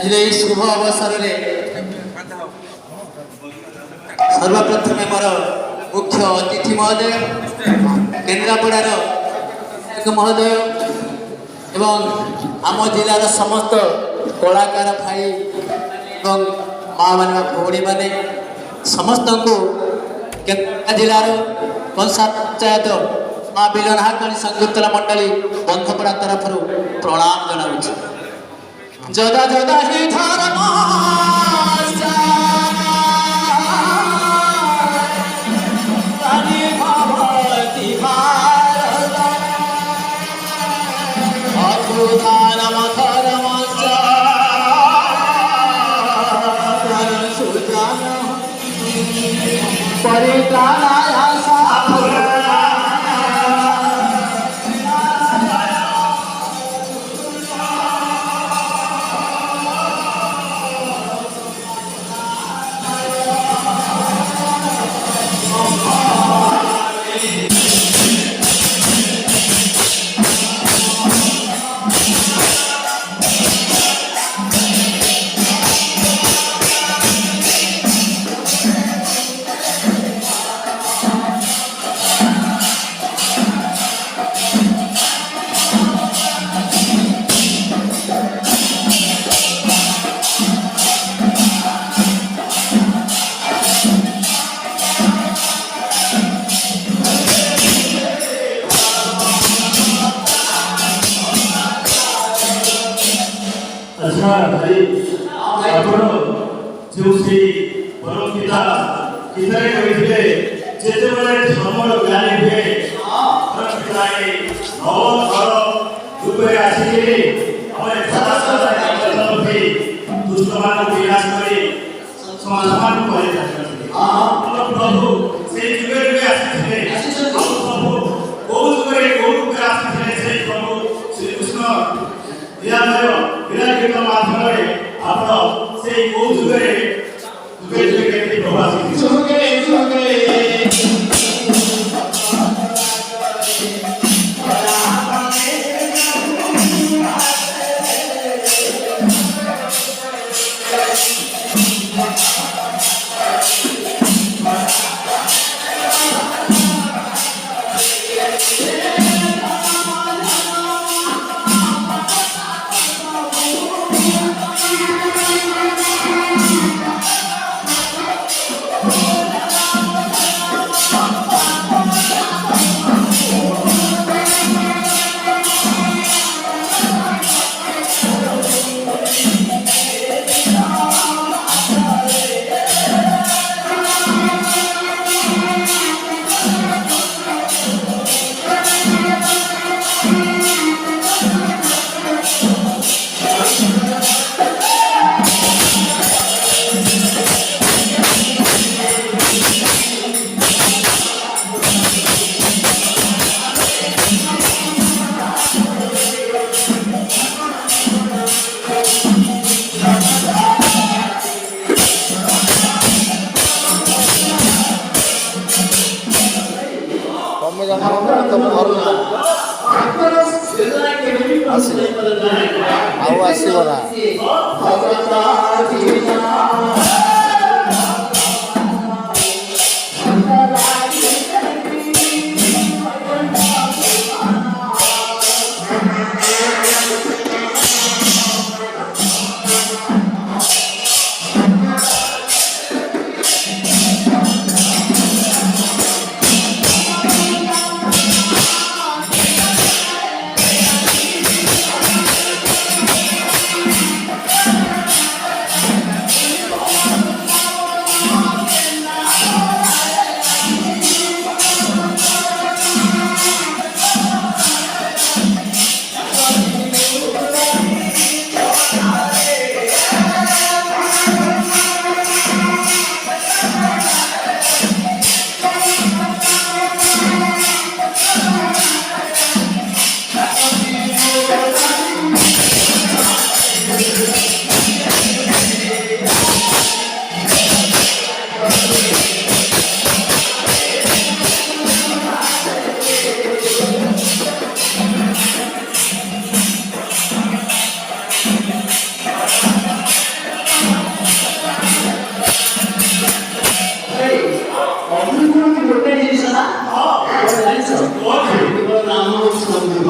आज शुभ अवसर में सर्वप्रथम मोर मुख्य अतिथि महोदय केन्द्रापड़ार महोदय एवं आम जिलार समस्त कलाकार भाई एवं माँ मान भौणी मैंने समस्त को केन्द्रापड़ा जिलार पंचायत माँ बिलनाहाकणी संयुक्तला मंडली बंधपड़ा तरफ प्रणाम जनाऊँ। जदा जदा ही धर्म भाई आपण जो से परम पिता कितने कहिथिले जेते बेले धर्मर ज्ञानी हुए परम पिताए नव घर रूपे आसीले हमरे समाज में दुष्टमान को विनाश करे समाधान करे जाते हम प्रभु से जुगे में आसीले प्रभु बहुत करे बहुत आसीले से प्रभु श्री कृष्ण विराट माध्यम आप से जुगे प्रभावित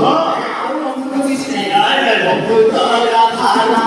ଆଉ ଅମୃତ କିଛି ନାହିଁ ନାଇଁ, ନାଇଁ, ନାଇଁ। ଅମୃତ ଗାଧାନା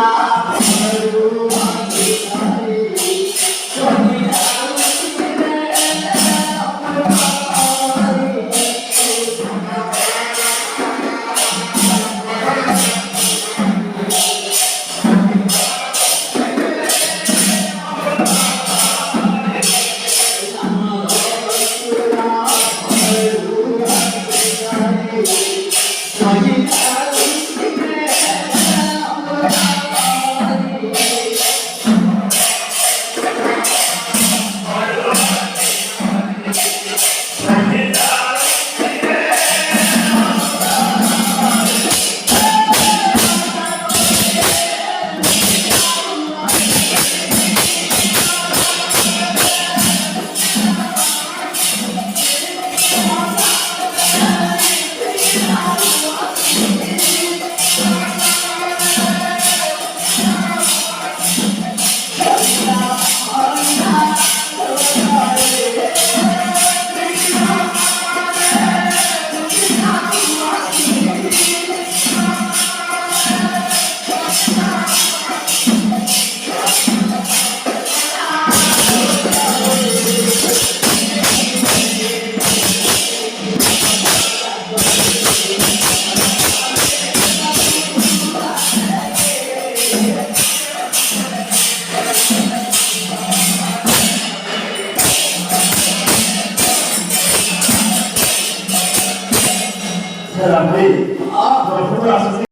ସାର୍ ଆମେ ପ୍ରଭୁ ଆସୁଛି